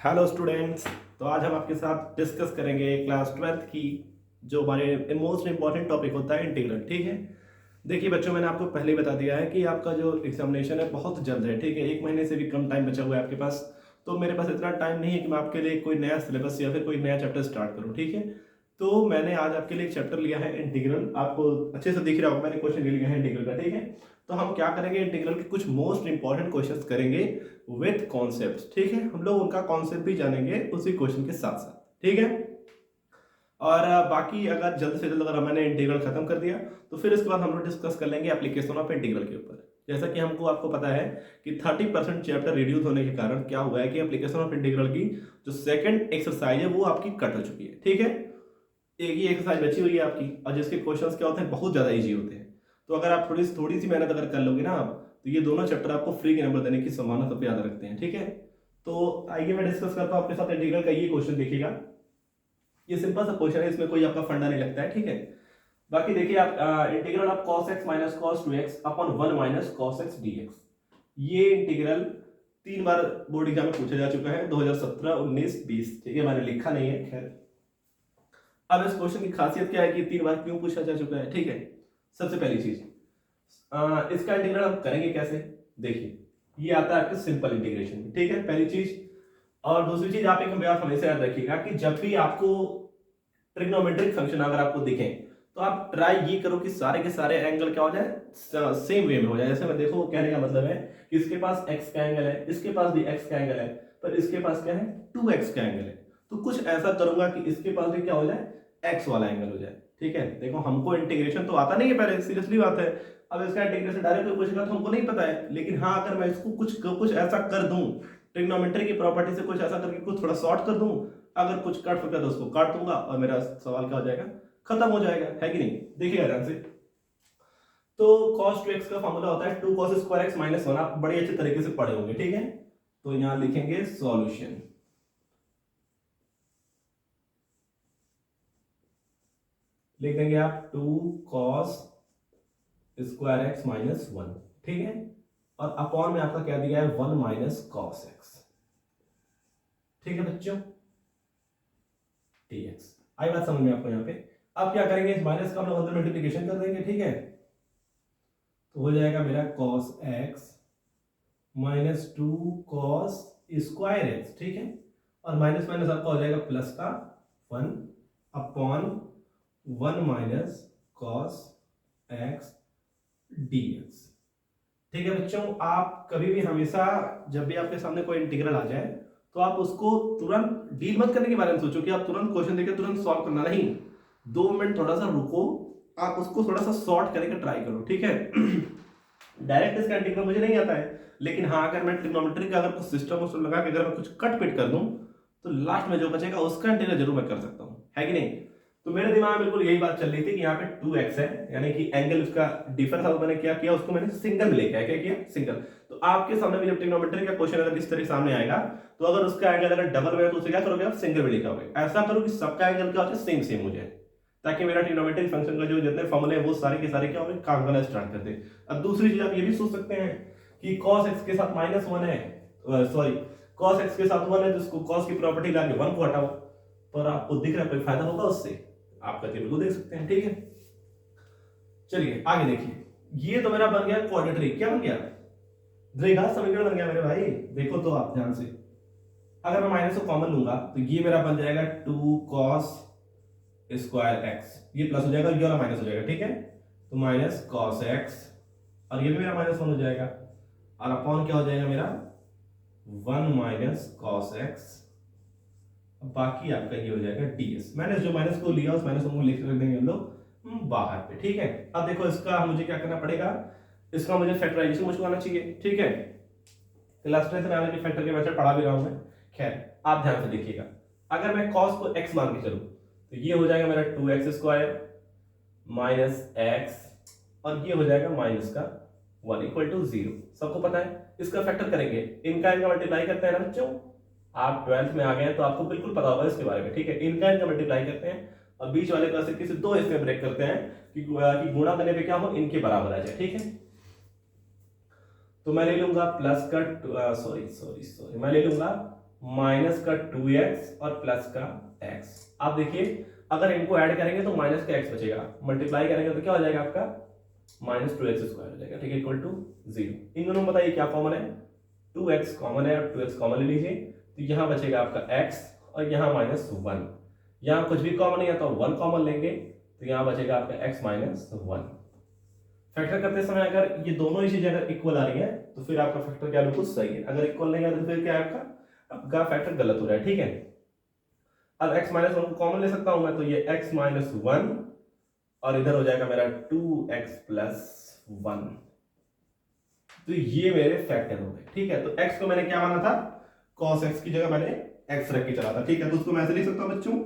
Hello students. तो आज हम आपके साथ डिस्कस करेंगे क्लास 12th की जो हमारे मोस्ट इंपॉर्टेंट टॉपिक होता है इंटीग्रल। ठीक है, देखिए बच्चों, मैंने आपको पहले ही बता दिया है कि आपका जो एग्जामिनेशन है बहुत जल्द है। ठीक है, एक महीने से भी कम टाइम बचा हुआ है आपके पास। तो मेरे पास इतना टाइम नहीं है कि मैं आपके लिए कोई नया सिलेबस या फिर कोई नया चैप्टर स्टार्ट करूँ। ठीक है, तो मैंने आज आपके लिए एक चैप्टर लिया है इंटीग्रल। आपको अच्छे से दिख रहा होगा, मैंने क्वेश्चन ले लिया है इंटीग्रल का। ठीक है, तो हम क्या करेंगे, इंटीग्रल के कुछ मोस्ट इंपॉर्टेंट क्वेश्चंस करेंगे विथ कॉन्सेप्ट्स। ठीक है, हम लोग उनका कॉन्सेप्ट भी जानेंगे उसी क्वेश्चन के साथ साथ। ठीक है, और बाकी अगर जल्द से जल्द अगर मैंने इंटीग्रल खत्म कर दिया तो फिर इसके बाद हम लोग डिस्कस कर लेंगे एप्लीकेशन ऑफ इंटीग्रल के ऊपर। जैसा कि आपको पता है कि 30% चैप्टर रिड्यूस होने के कारण क्या हुआ है कि एप्लीकेशन ऑफ इंटीग्रल की जो सेकंड एक्सरसाइज है वो आपकी कट हो चुकी है। ठीक है, एक ही एक्सरसाइज बची हुई है आपकी, और जिसके क्वेश्चंस क्या होते हैं, बहुत ज़्यादा ईजी होते हैं। तो अगर आप थोड़ी सी मेहनत अगर कर लोगे ना आप, तो ये दोनों चैप्टर आपको फ्री के नंबर देने की संभावना सबसे ज़्यादा रखते हैं। ठीक है, तो आइए मैं डिस्कस करता हूँ आपके साथ इंटीग्रल का। ये क्वेश्चन देखिएगा, ये सिंपल सा क्वेश्चन है, इसमें कोई आपका फंडा नहीं लगता है। ठीक है, बाकी देखिए आप integral of cos x minus cos 2x upon 1 minus cos x dx। ये इंटीग्रल 3 बार बोर्ड एग्जाम में पूछा जा चुका है, 2017, 19, 20। ठीक है, मैंने लिखा नहीं है, खैर। अब इस क्वेश्चन की खासियत क्या है कि 3 बार क्यों पूछा जा चुका है। ठीक है, सबसे पहली चीज इसका इंटीग्रल हम करेंगे कैसे। देखिए, ये आता है आपके सिंपल इंटीग्रेशन में। ठीक है, पहली चीज। और दूसरी चीज, आप एक बात हमेशा याद रखिएगा कि जब भी आपको ट्रिग्नोमेट्रिक फंक्शन अगर आपको दिखे तो आप ट्राई ये करो कि सारे के सारे एंगल क्या हो जाए, सेम वे में हो जाए। जैसे मैं देखो, कहने का मतलब है कि इसके पास x का एंगल है, इसके पास भी x का एंगल है, पर इसके पास क्या है, 2x का एंगल है। तो कुछ ऐसा करूंगा कि इसके पास भी क्या हो जाए, x वाला एंगल हो जाए। ठीक है, देखो हमको इंटीग्रेशन तो आता नहीं है, पहले सीरियसली बात है। अब इसका इंटीग्रेशन डायरेक्ट कोई पूछेगा तो हमको नहीं पता है, लेकिन हाँ अगर मैं इसको कुछ ऐसा कर दूं, ट्रिग्नोमेट्री की प्रॉपर्टी से कुछ ऐसा करके कुछ थोड़ा शॉर्ट कर दूं, अगर कुछ काट सकता है तो उसको काट दूंगा और मेरा सवाल क्या हो जाएगा, खत्म हो जाएगा। है कि नहीं, देखिएगा ध्यान से। तो cos 2x का फॉर्मूला होता है 2 cos स्क्वायर x माइनस 1। आप बड़ी अच्छे तरीके से पढ़े होंगे। ठीक है, तो यहां लिखेंगे सॉल्यूशन, लिख देंगे आप 2 cos स्क्वायर x माइनस 1। ठीक है, और अपॉन में आपका क्या दिया है, 1 माइनस cos x। ठीक है बच्चों, dx आई बात समझ में आपको यहाँ पे। अब क्या करेंगे, इस माइनस का हम लोग अंदर मल्टीप्लिकेशन कर देंगे। ठीक है, तो हो जाएगा मेरा cos x minus 2 cos square x. ठीक है, और माइनस माइनस आपका हो जाएगा प्लस का 1 upon 1 minus cos x dx। ठीक है बच्चों, आप कभी भी हमेशा जब भी आपके सामने कोई इंटीग्रल आ जाए तो आप उसको तुरंत डील मत करने के बारे में सोचो कि आप तुरंत क्वेश्चन देके तुरंत सॉल्व करना, नहीं। 2 मिनट थोड़ा सा रुको, आप उसको थोड़ा सा शॉर्ट करके ट्राई करो। ठीक है, डायरेक्ट इसका इंटीग्रल मुझे नहीं आता है, लेकिन हाँ अगर मैं ट्रिग्नोमेट्री का अगर कुछ सिस्टम उसको लगा के अगर मैं कुछ कट पिट कर दूं तो लास्ट में जो बचेगा उसका इंटीग्रल जरूर मैं कर सकता हूँ। है कि नहीं। तो मेरे दिमाग में बिल्कुल यही बात चल रही थी कि यहाँ पे 2x है, यानी कि एंगल उसका डिफरेंस था। मैंने क्या किया, उसको मैंने सिंगल में लेके आया। क्या किया, सिंगल। तो आपके सामने भी जब ट्रिग्नोमेट्री का क्वेश्चन अगर इस तरह सामने आएगा तो अगर उसका एंगल अगर डबल में है तो उसे क्या करोगे, आप सिंगल में लेके आओगे। ऐसा करो कि सबका एंगल क्या हो जाए, सेम सेम हो जाए, ताकि मेरा ट्रिग्नोमेट्रिक फंक्शन का जो जितने फॉर्मूले हैं वो सारे के सारे क्या होंगे, काम करना स्टार्ट कर दे। अब दूसरी चीज आप ये भी सोच सकते हैं कि cos x के साथ माइनस 1 है, सॉरी cos x के साथ 1 है, जिसको cos की प्रॉपर्टी लाके 1 को हटाओ। पर आपको दिख रहा है कोई फायदा होगा उससे, आप करके बिल्कुल देख सकते हैं। ठीक है, चलिए आगे देखिए। ये तो मेरा बन गया क्वाड्रेटिक, क्या बन गया, द्विघात समीकरण बन गया मेरे भाई। देखो तो आप ध्यान से, अगर मैं माइनस को कॉमन लूंगा तो ये मेरा बन जाएगा 2 cos स्क्वायर एक्स, ये प्लस हो जाएगा, ये वाला माइनस हो जाएगा। ठीक है, तो माइनस cos x, और ये भी मेरा माइनस 1 हो जाएगा, और अपॉन क्या हो जाएगा मेरा 1 माइनस cos x, बाकी आपका ये हो जाएगा ds। मैंने जो माइनस को लिया उस माइनस को लिख देंगे हम लोग बाहर पे। ठीक है, अब देखो इसका मुझे क्या करना पड़ेगा, इसका मुझे फैक्टराइजेशन मुझको आना चाहिए। ठीक है, क्लास 10 में आने के फैक्टर के मेथड पढ़ा भी रहा हूं मैं। खैर, आप ध्यान से देखिएगा, अगर मैं cos को x मान के चलूं तो ये हो जाएगा मेरा 2x स्क्वायर माइनस एक्स, और ये हो जाएगा माइनस का 1 इक्वल टू 0। सबको पता है, इसका फैक्टर करेंगे, इनका इनका मल्टीप्लाई करते हैं ना बच्चों। आप 12th में आ गए हैं तो आपको बिल्कुल पता होगा इसके बारे में। ठीक है, इनका इनका मल्टीप्लाई करते हैं और बीच वाले का से किसी दो हिस्से में ब्रेक करते हैं कि गुणा करने पे क्या हो, इनके बराबर आ जाए। ठीक है, तो मैं ले लूंगा प्लस का, सॉरी सॉरी सॉरी, मैं ले लूंगा माइनस का 2x और प्लस का x। आप देखिए अगर इनको ऐड करेंगे तो माइनस का x बचेगा, मल्टीप्लाई करेंगे तो क्या हो जाएगा आपका माइनस 2x स्क्वायर हो जाएगा, ठीक है, इक्वल टू 0। इन दोनों में बताइए क्या कॉमन है, 2x कॉमन है और 2x कॉमन ले लीजिए, तो यहाँ बचेगा आपका x और यहाँ -1। यहाँ कुछ भी कॉमन नहीं है तो 1 कॉमन लेंगे, तो यहाँ बचेगा आपका x -1। फैक्टर करते समय अगर ये दोनों ही चीजें अगर इक्वल आ रही है तो फिर आपका फैक्टर क्या बिल्कुल सही है, अगर इक्वल नहीं है तो फिर क्या है आपका फैक्टर गलत हो रहा है, ठीक है। अब x -1 को कॉमन ले सकता हूं मैं, तो ये x -1 और इधर हो जाएगा मेरा 2x + 1, तो ये मेरे फैक्टर हो गए, ठीक है। तो x को मैंने क्या माना था, cos x की जगह मैंने x रख के चला था, ठीक है। तो उसको मैं ऐसे लिख सकता हूं बच्चों,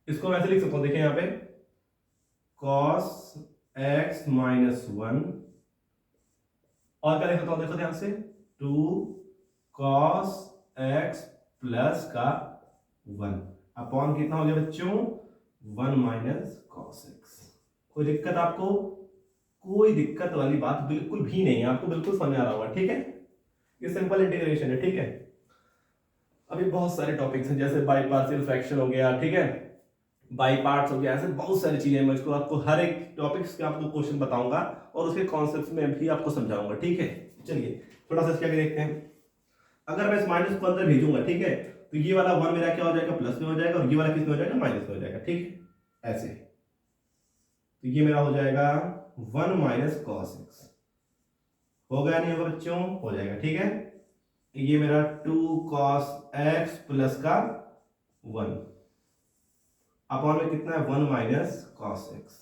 इसको मैं ऐसे लिख सकता हूं, देखिए यहाँ पे cos x -1 और क्या लिख सकता हूं, देखो ध्यान से 2 cos x प्लस का 1 अपॉन कितना हो गया बच्चों 1 cos x। कोई दिक्कत आपको, कोई दिक्कत वाली बात बिल्कुल भी नहीं है, आपको बिल्कुल समझ आ रहा होगा, ठीक है। ये सिंपल इंटीग्रेशन है, ठीक है। अभी बहुत सारे टॉपिक्स हैं, जैसे बाई पार्शियल फ्रैक्शन हो गया, ठीक है, बाई पार्ट्स हो गया, ऐसे बहुत सारी चीजें हैं। मैं इसको आपको हर एक टॉपिक्स के आपको क्वेश्चन बताऊंगा और उसके कॉन्सेप्ट्स में भी आपको समझाऊंगा, ठीक है। चलिए थोड़ा सा इसके आगे देखते हैं। अगर मैं इस माइनस को अंदर भेजूंगा, ठीक है, तो ये वाला 1 मेरा क्या हो जाएगा प्लस में हो जाएगा और ये वाला किस में हो जाएगा माइनस में हो जाएगा, ठीक है, ऐसे। तो ये मेरा हो जाएगा 1 cos x, हो गया नहीं होगा बच्चों, हो जाएगा, ठीक है। ये मेरा 2 cos x प्लस का 1 अपॉन में कितना है 1 cos x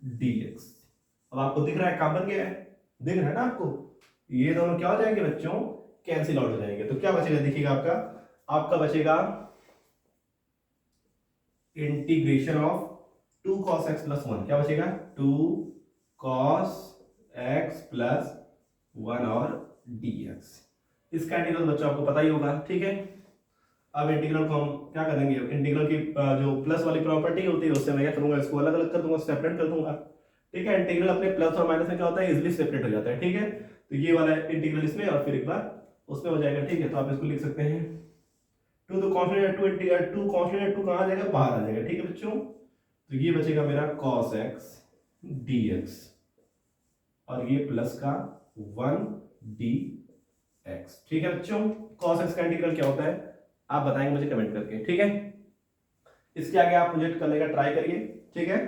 dx। अब आपको दिख रहा है काम बन गया है, दिख रहा है ना आपको, ये दोनों क्या हो जाएंगे बच्चों कैंसिल आउट हो जाएंगे। तो क्या बचेगा देखिएगा, आपका बचेगा इंटीग्रेशन ऑफ 2 cos x + 1, क्या बचेगा 2 cos x + 1 और dx। इसका इंटीग्रल बच्चों आपको पता ही होगा, ठीक है। अब इंटीग्रल को हम क्या करेंगे, इंटीग्रल की जो प्लस वाली प्रॉपर्टी होती है उससे मैं क्या करूंगा, इसको अलग अलग कर दूंगा, सेपरेट कर दूंगा, ठीक है। इंटीग्रल अपने प्लस और माइनस में क्या होता है इजीली सेपरेट हो जाता है, ठीक है। तो ये वाला इंटीग्रल इसमें और फिर एक बार उसमें हो जाएगा, ठीक है। तो आप इसको लिख सकते हैं 2 तो कांस्टेंट 2 कांस्टेंट 2 कहां आ जाएगा बाहर आ जाएगा, ठीक है बच्चों। तो ये बचेगा मेरा cos x dx और ये प्लस का 1 dx, ठीक है बच्चों। cos x का इंटीग्रल क्या होता है आप बताएंगे मुझे कमेंट करके, ठीक है। इसके आगे आप मुझे करने का ट्राई करिए, ठीक है।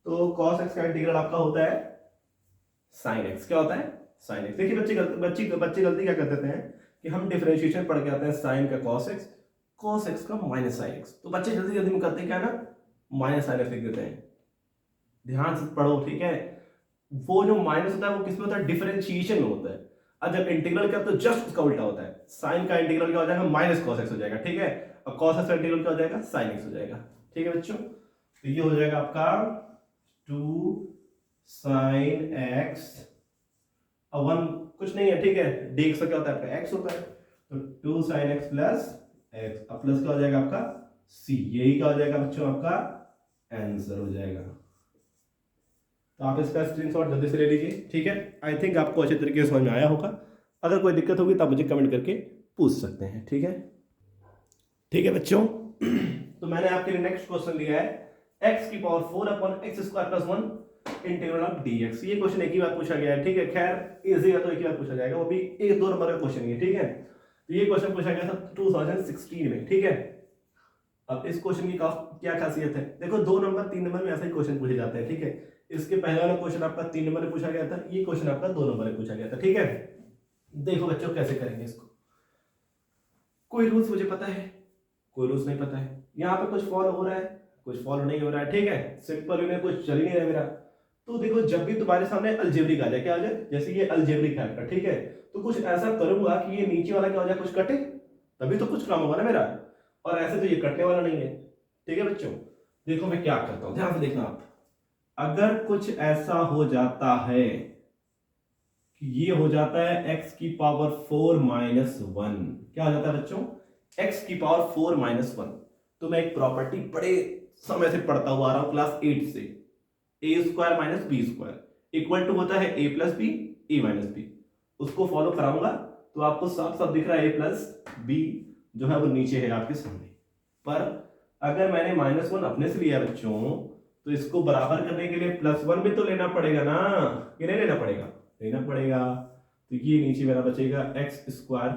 तो cos x का इंटीग्रल आपका होता है sin x, क्या होता है sin x। देखिए बच्चे गलती क्या कर देते हैं कि हम डिफरेंशिएशन पढ़ के आते हैं sin का cos x का -sin x, तो बच्चे जल्दी जल्दी में करते हैं क्या ना -sin x लिख देते हैं। ध्यान से पढ़ो, ठीक है। वो जो माइनस होता है वो किसमें होता है डिफरेंशिएशन में होता है, और जब इंटीग्रल क्या तो जस्ट उसका उल्टा होता है। साइन का इंटीग्रल क्या हो जाएगा -cos x हो जाएगा, ठीक है, और cos x का इंटीग्रल क्या हो जाएगा sin x हो जाएगा, ठीक है बच्चों। तो ये हो जाएगा आपका 2 sin x और 1 कुछ नहीं है, ठीक है, dx का क्या होता है आपका x होता है, तो 2 sin x प्लस x, अब प्लस क्या हो जाएगा आपका c, यही क्या हो जाएगा बच्चों आपका आंसर हो जाएगा। तो आप इसका स्क्रीनशॉट जल्दी से ले लीजिए, ठीक है। आई थिंक आपको अच्छे तरीके से समझ में आया होगा, अगर कोई दिक्कत होगी तो आप मुझे कमेंट करके पूछ सकते हैं, ठीक है, ठीक है बच्चों। तो मैंने आपके लिए नेक्स्ट क्वेश्चन लिया है x⁴ + 1 इंटीग्रल ऑफ dx। ये क्वेश्चन एक ही बार पूछा गया है, ठीक है, खैर इजी है तो एक ही बार पूछा जाएगा, वो भी 1-2 नंबर का क्वेश्चन है, ठीक है। तो ये क्वेश्चन पूछा गया था 2016 में, ठीक है। अब इस क्वेश्चन की क्या खासियत है, देखो 2 नंबर 3 नंबर में ऐसे ही क्वेश्चन पूछे जाते हैं, ठीक है। इसके पहले वाला क्वेश्चन आपका 3 नंबर में पूछा गया था, ये क्वेश्चन आपका 2 नंबर में पूछा गया था, ठीक है। देखो बच्चों कैसे करेंगे इसको, कोई रूल्स मुझे पता है, कोई रूल्स नहीं पता है, यहाँ पे कुछ फॉलो हो रहा है कुछ फॉलो नहीं हो रहा है, ठीक है, सिंपल वे कुछ चल ही नहीं रहा मेरा। तो देखो जब भी तुम्हारे सामने अलजेब्रिक आ जाए, क्या आ जाए, जैसे ये अलजेब्रिक है आपका, ठीक है, तो कुछ ऐसा करूंगा कि ये नीचे वाला क्या हो जाए कुछ कटे, तभी तो कुछ काम होगा ना मेरा, और ऐसे तो ये कटने वाला नहीं है, ठीक है बच्चों। देखो मैं क्या करता हूं, ध्यान से देखना आप, अगर कुछ ऐसा हो जाता है कि ये हो जाता है x⁴ -1, क्या हो जाता है बच्चों x⁴ -1, तो मैं एक प्रॉपर्टी बड़े समय से पढ़ता हुआ आ रहा हूं क्लास 8 से, a² - b² इक्वल टू होता है a + b a - b, उसको फॉलो कराऊंगा तो आपको साफ साफ दिख रहा है a प्लस बी जो है वो नीचे है आपके सामने। पर अगर मैंने -1 अपने से लिया बच्चों, तो इसको बराबर करने के लिए +1 भी तो लेना पड़ेगा ना, कि नहीं लेना पड़ेगा? लेना पड़ेगा। तो ये नीचे मेरा बचेगा x²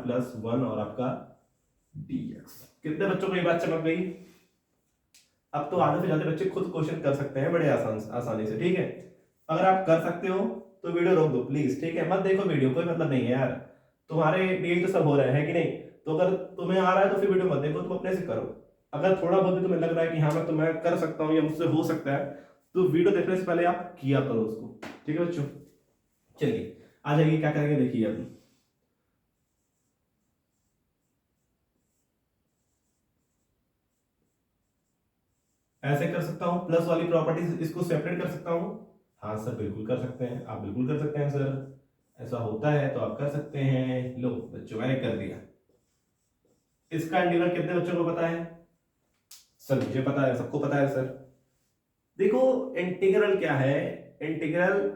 + 1 और आपका dx। कितने बच्चों को ये बात चमक गई? अब तो आधे से ज्यादा बच्चे खुद क्वेश्चन कर सकते हैं बड़े आसानी से, ठीक है। अगर आप कर सकते हो तो वीडियो रोक दो प्लीज, ठीक है, मत देखो वीडियो, कोई मतलब नहीं है यार, तुम्हारे लिए तो सब हो रहा है कि नहीं। तो अगर तुम्हें आ रहा है तो फिर वीडियो मत देखो, तुम अपने से करो। अगर थोड़ा बहुत भी तुम्हें लग रहा है कि हाँ मैं कर सकता हूँ या मुझसे हो सकता है, तो वीडियो देखने से पहले आप किया करो उसको, ठीक है बच्चों। चलिए आ जाइए, क्या करेंगे देखिए। अब ऐसे कर सकता हूँ, प्लस वाली प्रॉपर्टी इसको सेपरेट कर सकता हूँ। हाँ सर बिल्कुल कर सकते हैं, आप बिल्कुल कर सकते हैं सर, ऐसा होता है तो आप कर सकते हैं। लो बच्चों मैंने कर दिया। इसका इंटीग्रल कितने बच्चों को पता है? सर मुझे पता है, सबको पता है सर। देखो इंटीग्रल क्या है, इंटीग्रल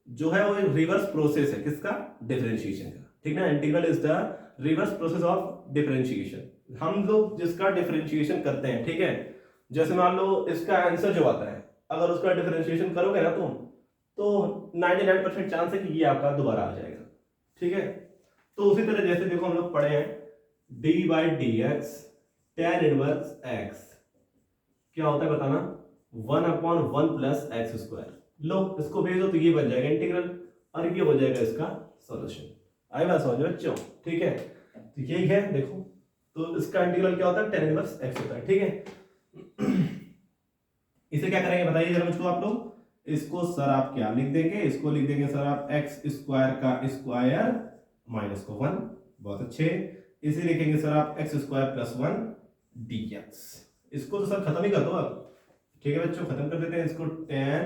जो है वो रिवर्स प्रोसेस है किसका? डिफरेंशिएशन का, ठीक ना। Integral is the reverse process of differentiation. हम लोग जिसका डिफरेंशिएशन करते हैं, ठीक है, जैसे मान लो इसका आंसर जो आता है, अगर उसका डिफरेंशिएशन करोगे ना तुम, तो 99% चांस है कि ये आपका दोबारा आ जाएगा, ठीक है। तो उसी तरह जैसे देखो हम लोग पढ़े हैं d/dx tan इनवर्स x क्या होता है बताना? 1/1 + x²। लो इसको भेजो तो ये बन जाएगा इंटीग्रल, और ये हो जाएगा इसका सॉल्यूशन। आई बात समझ बच्चों, ठीक है। तो यही है देखो, तो इसका इंटीग्रल क्या होता है? tan इनवर्स x होता है, ठीक है। इसे क्या करेंगे बताइए जरा मुझको आप लोग। इसको सर आप क्या लिख देंगे? इसको लिख देंगे सर आप x² का स्क्वायर माइनस को 1। बहुत अच्छे। इसे लिखेंगे सर आप x² + 1 dx। इसको तो सर खत्म ही कर दो अब, ठीक है बच्चों, खत्म कर देते हैं इसको, tan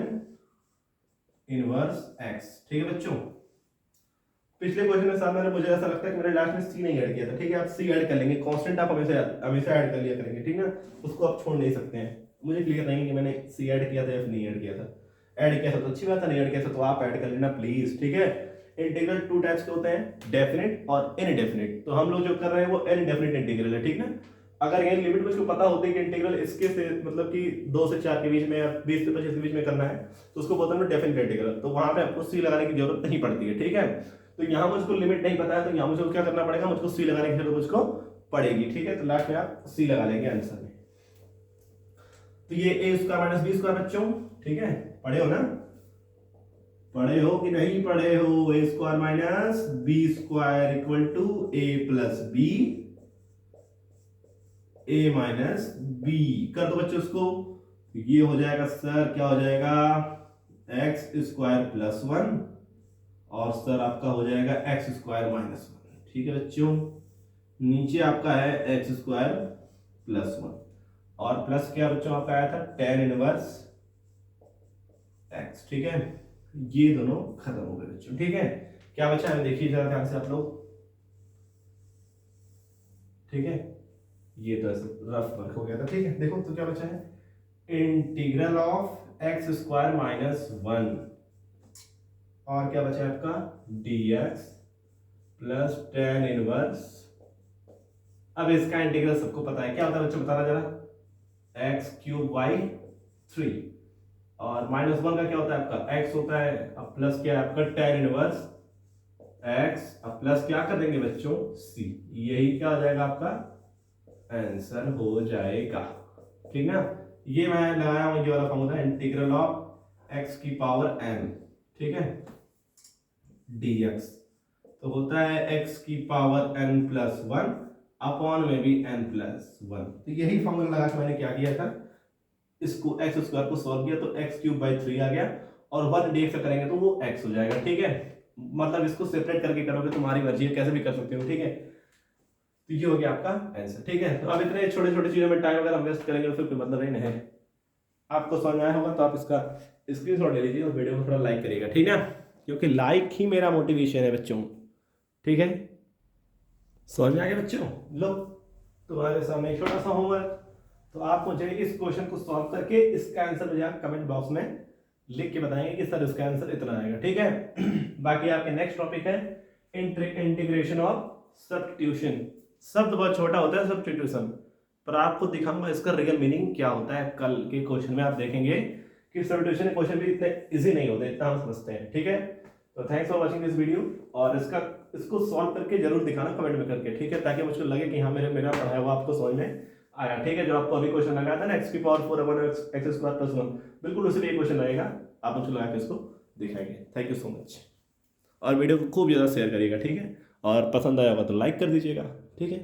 इनवर्स x, ठीक है बच्चों। पिछले क्वेश्चन में सामने मुझे ऐसा लगता है कि मैंने लास्ट में c नहीं ऐड किया था, ठीक है, आप c ऐड कर लेंगे, कांस्टेंट आप हमेशा हमेशा ऐड कर लिया करेंगे, ठीक ना, उसको आप छोड़ नहीं सकते हैं। मुझे क्लियर नहीं कि मैंने c ऐड किया था या नहीं ऐड किया था। ऐड किया था तो अच्छी बात है, नहीं ऐड किया था तो आप ऐड कर लेना प्लीज, ठीक है। इंटीग्रल 2 टाइप्स के होते हैं, डेफिनेट और इनडेफिनेट। तो हम लोग जो कर रहे हैं वो इनडेफिनेट इंटीग्रल है, ठीक ना। अगर ये लिमिट मुझको पता होती है कि इंटीग्रल इसके से मतलब कि 2 से 4 के बीच में या 20 से 25 के बीच में करना है, तो उसको बोलते हैं डेफिनेट इंटीग्रल, तो वहां पे आपको सी लगाने की जरूरत नहीं पड़ती है, ठीक है। तो यहाँ मुझको लिमिट नहीं पता है, तो यहाँ मुझे क्या करना पड़ेगा? मुझको सी लगाने की जरूरत मुझको पड़ेगी, ठीक है। तो लास्ट में आप सी लगा लेंगे आंसर में। तो ये a² - b² बच्चों, ठीक है, पढ़े हो ना? पढ़े हो कि नहीं पढ़े हो? a² - b² = a + b, a - b कर दो बच्चों उसको। ये हो जाएगा सर, क्या हो जाएगा? x² + 1 और सर आपका हो जाएगा x² - 1, ठीक है बच्चों। नीचे आपका है x² + 1 और प्लस क्या बच्चों आपका आया था? tan इनवर्स x, ठीक है। ये दोनों खत्म हो गए बच्चों, ठीक है। क्या बचा है देखिए जरा ध्यान से आप लोग, ठीक है। ये तो ऐसे रफ वर्क हो गया था, ठीक है। देखो तो क्या बचा है? इंटीग्रल ऑफ x² - 1 और क्या बचा है आपका? dx + tan inverse. अब इसका इंटीग्रल सबको पता है, क्या होता है बच्चों बताना जरा? x³ / 3 और -1 का क्या होता है आपका? x होता है, अब प्लस क्या है आपका? tan इनवर्स x, अब प्लस क्या कर देंगे बच्चों? c। यही क्या हो जाएगा आपका? आंसर हो जाएगा, ठीक ना। ये मैं लगाया हूं ये वाला फॉर्मूला, इंटीग्रल ऑफ x⁴n, ठीक है, dx तो होता है x⁴n + 1 अपॉन में भी n+1। तो यही फॉर्मूला लगा के मैंने क्या किया था, इसको x² को सॉल्व किया तो x³ / 3 आ गया, और 1 dx से करेंगे तो वो x हो जाएगा, ठीक है। मतलब इसको सेपरेट करके करोगे तुम्हारी मर्जी है, कैसे भी कर सकते हो, ठीक है। तो ये हो गया आपका आंसर, ठीक है। तो अब इतने छोटे छोटे चीजों में टाइम अगर हम वेस्ट करेंगे तो फिर कोई मतलब नहीं है। आपको समझ आया होगा तो आप इसका स्क्रीनशॉट ले लीजिए और वीडियो को थोड़ा लाइक करिएगा, ठीक है, क्योंकि लाइक ही मेरा मोटिवेशन है बच्चों, ठीक है। समझ में आ गया बच्चों? लो तुम्हारे सामने एक छोटा सा होमवर्क, तो आप मुझे इस क्वेश्चन को सॉल्व करके इसका आंसर मुझे आप कमेंट बॉक्स में लिख के बताएंगे कि सर इसका आंसर इतना आएगा, ठीक है। बाकी आपके नेक्स्ट टॉपिक है इंटीग्रेशन ऑफ सब्स्टिट्यूशन। शब्द बहुत छोटा होता है सब्स्टिट्यूशन, पर आपको दिखाऊंगा इसका रियल मीनिंग क्या होता है। कल के क्वेश्चन में आप देखेंगे कि सब्स्टिट्यूशन के क्वेश्चन भी इतने इजी नहीं होते, इतना हम समझते हैं। ठीक है, तो thanks for watching this video, और इसको सॉल्व करके जरूर दिखाना कमेंट में करके, ठीक है, ताकि मुझको लगे कि हाँ मेरा पढ़ाया हुआ आपको समझ में आया। ठीक है, जो आपको अभी क्वेश्चन लगाया था ना x की पावर 4 अपन x स्क्वायर प्लस 1, बिल्कुल उसी लिए क्वेश्चन लगेगा, आप मुझको लगा के इसको दिखाएंगे। थैंक यू सो मच, और वीडियो को खूब ज़्यादा शेयर करिएगा, ठीक है, और पसंद आया होगा तो लाइक कर दीजिएगा, ठीक है।